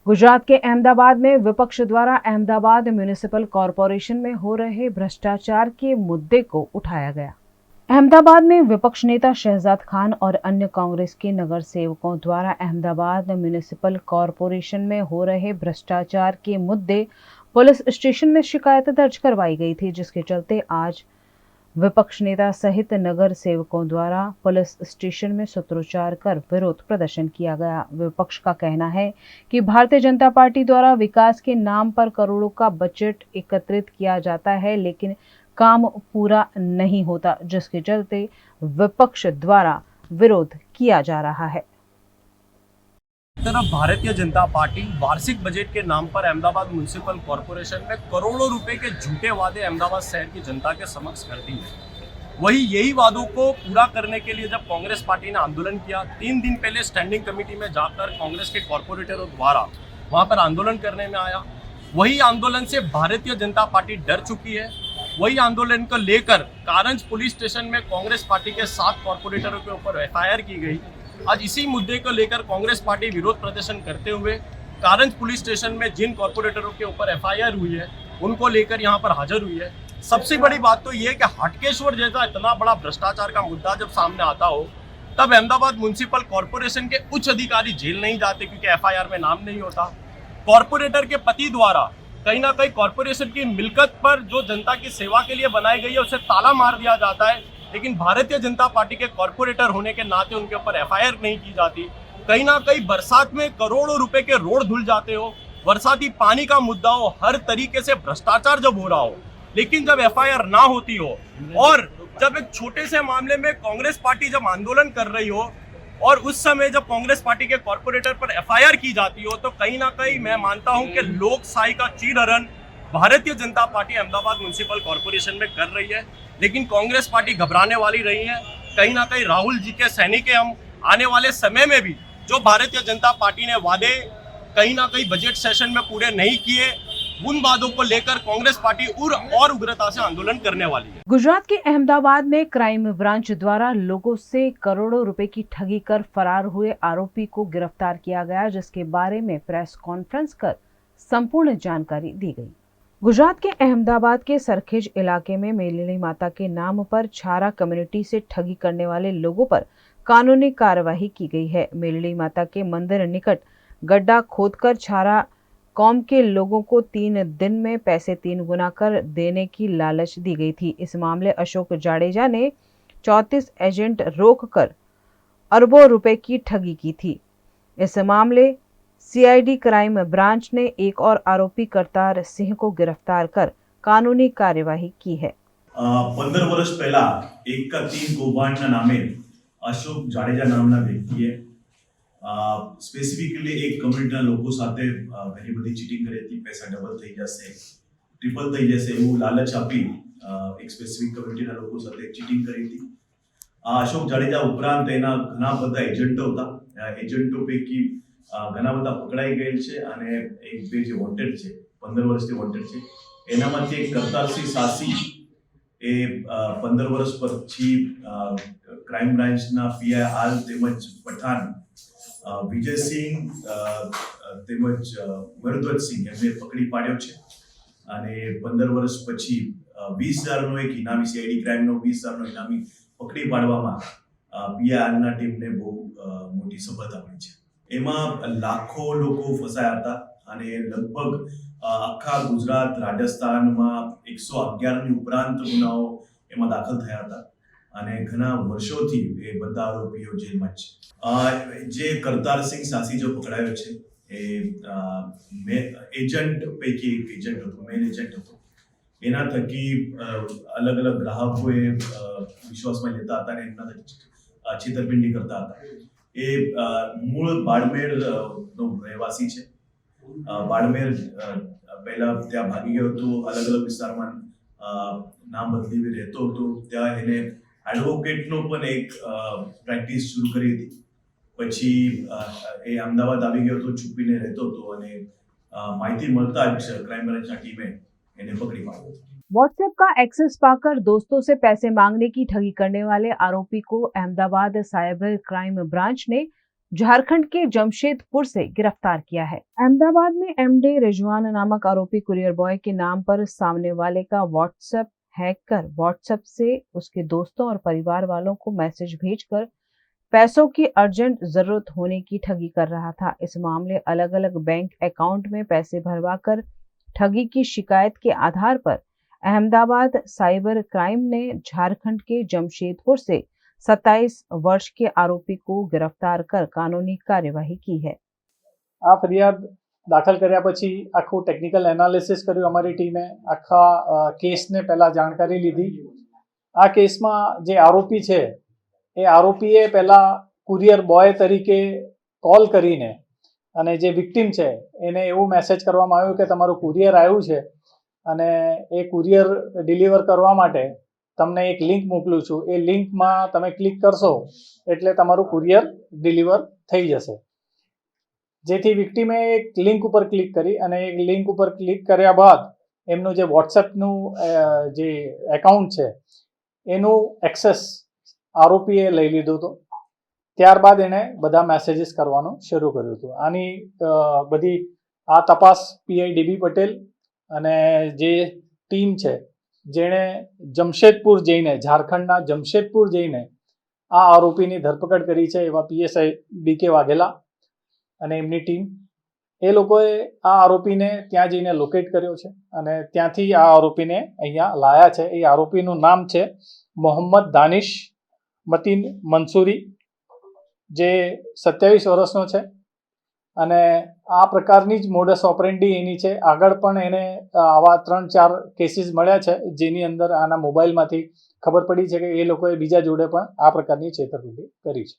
गुजरात के अहमदाबाद में विपक्ष द्वारा अहमदाबाद म्युनिसिपल कॉरपोरेशन में हो रहे भ्रष्टाचार के मुद्दे को उठाया गया। अहमदाबाद में विपक्ष नेता शहजाद खान और अन्य कांग्रेस के नगर सेवकों द्वारा अहमदाबाद म्युनिसिपल कॉरपोरेशन में हो रहे भ्रष्टाचार के मुद्दे पुलिस स्टेशन में शिकायत दर्ज करवाई गई थी, जिसके चलते आज विपक्ष नेता सहित नगर सेवकों द्वारा पुलिस स्टेशन में सूत्रोच्चार कर विरोध प्रदर्शन किया गया। विपक्ष का कहना है कि भारतीय जनता पार्टी द्वारा विकास के नाम पर करोड़ों का बजट एकत्रित किया जाता है, लेकिन काम पूरा नहीं होता, जिसके चलते विपक्ष द्वारा विरोध किया जा रहा है। तरफ भारतीय जनता पार्टी वार्षिक बजट के नाम पर अहमदाबाद म्युनिसिपल कॉरपोरेशन में करोड़ों रुपए के झूठे वादे अहमदाबाद शहर की जनता के समक्ष करती है। वही यही वादों को पूरा करने के लिए जब कांग्रेस पार्टी ने आंदोलन किया, 3 दिन पहले स्टैंडिंग कमेटी में जाकर कांग्रेस के कॉरपोरेटरों द्वारा वहां पर आंदोलन करने में आया। वही आंदोलन से भारतीय जनता पार्टी डर चुकी है। वही आंदोलन को लेकर कारंज पुलिस स्टेशन में कांग्रेस पार्टी के 7 कॉरपोरेटरों के ऊपर FIR की गई। आज इसी मुद्दे को लेकर कांग्रेस पार्टी विरोध प्रदर्शन करते हुए कारंज पुलिस स्टेशन में जिन कॉरपोरेटरों के ऊपर FIR हुई है उनको लेकर यहाँ पर हाजिर हुई है। सबसे बड़ी बात तो ये है कि हटकेश्वर जैसा इतना बड़ा भ्रष्टाचार का मुद्दा जब सामने आता हो तब अहमदाबाद म्युनिसिपल कॉरपोरेशन के उच्च अधिकारी जेल नहीं जाते, क्योंकि FIR में नाम नहीं होता। कॉरपोरेटर के पति द्वारा कहीं ना कहीं कॉरपोरेशन की मिल्कियत पर जो जनता की सेवा के लिए बनाई गई है उसे ताला मार दिया जाता है, लेकिन भारतीय जनता पार्टी के कॉरपोरेटर होने के नाते उनके ऊपर FIR नहीं की जाती। कहीं ना कहीं बरसात में करोड़ों रुपए के रोड धुल जाते हो, बरसाती पानी का मुद्दा हो, हर तरीके से भ्रष्टाचार जब हो रहा हो, लेकिन जब FIR ना होती हो और जब एक छोटे से मामले में कांग्रेस पार्टी जब आंदोलन कर रही हो और उस समय जब कांग्रेस पार्टी के कॉरपोरेटर पर FIR की जाती हो, तो कहीं ना कहीं मैं मानता हूं कि लोकशाही का चीरहरण Bharatiya Janata party Ahmedabad municipal corporation में कर रही है। लेकिन कांग्रेस पार्टी घबराने वाली रही है। कहीं ना कहीं राहुल जी के सैनिक हम आने वाले समय में भी जो भारतीय जनता पार्टी ने वादे कहीं ना कहीं बजट सेशन में पूरे नहीं किए, उन वादों को लेकर कांग्रेस पार्टी और उग्रता से आंदोलन करने वाली है। गुजरात के अहमदाबाद में क्राइम ब्रांच द्वारा लोगों से करोड़ों रुपए की ठगी कर फरार हुए आरोपी को गिरफ्तार किया गया, जिसके बारे में प्रेस कॉन्फ्रेंस कर संपूर्ण जानकारी दी गई। गुजरात के अहमदाबाद के सरखेज इलाके में मेलिनी माता के नाम पर छारा कम्युनिटी से ठगी करने वाले लोगों पर कानूनी कार्यवाही की गई है। मेलिनी माता के मंदिर निकट गड्ढा खोदकर छारा कौम के लोगों को 3 दिन में पैसे 3 गुना कर देने की लालच दी गई थी। इस मामले अशोक जाडेजा ने 34 एजेंट रोककर अरबों रुपए की ठगी की थी। इस मामले CID क्राइम ब्रांच ने एक और आरोपी करतार सिंह को गिरफ्तार कर कानूनी कार्यवाही की है। 15 વર્ષ પહેલા એક का 3 કૌભાંડના નામે અશોક જાડેજા નામના વ્યક્તિએ સ્પેસિફિકલી એક કમ્યુનિટીના લોકો સાથે ઘણી બધી ચીટિંગ કરી હતી। પૈસા ડબલ થઈ જશે, ટ્રિપલ થઈ જશે એવું લાલચ આપી એક સ્પેસિફિક કમ્યુનિટીના લોકો સાથે ચીટિંગ કરી હતી। અશોક જાડેજા ઉપરાંત એના ઘણા બધા એજન્ટો હતા। એજન્ટો પૈકી ઘણા બધા પકડાઈ ગયેલ છે અને એક બે જે વોન્ટેડ છે, 15 વર્ષથી વોન્ટેડ છે, એનામાંથી એક કરતારસિંહ સાસી એ 15 વર્ષ પછી ક્રાઇમ બ્રાન્ચના PI હાલ તેમજ પઠાણ વિજયસિંહ તેમજ મરુદ્વત સિંહ એમને પકડી પાડ્યો છે અને 15 વર્ષ પછી 20,000નો એક ઇનામી CID ક્રાઇમનો 20,000નો ઇનામી પકડી પાડવામાં PI હાલના ટીમને બહુ મોટી સફળતા મળી છે। એમાં લાખો લોકો ફસાયા હતા અને લગભગ આખા ગુજરાત રાજસ્થાનમાં 111ની ઉપરાંત ગુનાઓ એમાં દાખલ થયા હતા અને ઘણા વર્ષોથી એ બધા આરોપીઓ જેલમાં છે। જે કરતારસિંહ સાસી જો પકડાયો છે એ એજન્ટ પૈકી એક એજન્ટ હતો, મેન એજન્ટ હતો। એના થકી અલગ અલગ ગ્રાહકોએ વિશ્વાસમાં લેતા હતા અને એમના છેતરપિંડી કરતા હતા। એ મૂળ બાડમેરનો રહેવાસી છે। બાડમેર પહેલા ત્યાં ભાગી ગયો હતો, અલગ અલગ વિસ્તારમાં નામ બદલી રહેતો હતો। ત્યાં એને એડવોકેટનો પણ એક પ્રેક્ટિસ શરૂ કરી હતી। પછી એ અમદાવાદ આવી ગયો હતો, છુપીને રહેતો હતો અને માહિતી મળતા જ ક્રાઇમ બ્રાન્ચના ટીમે એને પકડી પાડ્યો હતો। व्हाट्सएप का एक्सेस पाकर दोस्तों से पैसे मांगने की ठगी करने वाले आरोपी को अहमदाबाद साइबर क्राइम ब्रांच ने झारखंड के जमशेदपुर से गिरफ्तार किया है। अहमदाबाद में एमडी रिजवान नामक आरोपी कुरियर बॉय के नाम पर सामने वाले का व्हाट्सएप हैक कर व्हाट्सएप से उसके दोस्तों और परिवार वालों को मैसेज भेजकर पैसों की अर्जेंट जरूरत होने की ठगी कर रहा था। इस मामले अलग अलग बैंक अकाउंट में पैसे भरवाकर ठगी की शिकायत के आधार पर अहमदाबाद साइबर क्राइम ने झारखंड के जमशेदपुर से 27 वर्ष के आरोपी को गिरफ्तार कर कानूनी कार्यवाही की है। આ ફરિયાદ દાખલ કર્યા પછી આખું ટેકનિકલ એનાલિસિસ કર્યું અમારી ટીમે, આખા કેસને પહેલાં જાણકારી લીધી. આ કેસમાં જે આરોપી છે એ આરોપીએ પહેલાં કુરિયર બોય તરીકે કોલ કરીને અને જે વિક્ટિમ છે એને એવું મેસેજ કરવામાં આવ્યું કે તમારું કુરિયર આવ્યું છે અને એ કુરિયર ડિલિવર કરવા માટે તમને એક લિંક મોકલું છું, એ લિંકમાં તમે ક્લિક કરશો એટલે તમારું કુરિયર ડિલિવર થઈ જશે. જેથી વિક્ટિમે એક લિંક ઉપર ક્લિક કરી અને એ લિંક ઉપર ક્લિક કર્યા બાદ એમનું જે વોટ્સએપનું જે એકાઉન્ટ છે એનું એક્સેસ આરોપીએ લઈ લીધું હતું. ત્યારબાદ એણે બધા મેસેજીસ કરવાનું શરૂ કર્યું હતું. આની બધી આ તપાસ પીઆઈ ડીબી પટેલ અને જે ટીમ છે જેણે જમશેદપુર જઈને, ઝારખંડના જમશેદપુર જઈને આ આરોપીની ધરપકડ કરી છે એવા પીએસઆઈ બીકે વાઘેલા અને એમની ટીમ, એ લોકોએ આ આરોપીને ત્યાં જઈને લોકેટ કર્યો છે અને ત્યાંથી આ આરોપીને અહીંયા લાયા છે. એ આરોપીનું નામ છે મોહમ્મદ દાનિશ મતીન મંસૂરી, જે 27 વર્ષનો છે અને આ પ્રકારની જ મોડસ ઓપરેન્ડી એની છે. આગળ પણ એને આવા 3-4 કેસીસ મળ્યા છે જેની અંદર આના મોબાઈલમાંથી ખબર પડી છે કે એ લોકોએ બીજા જોડે પણ આ પ્રકારની છેતરપિંડી કરી છે.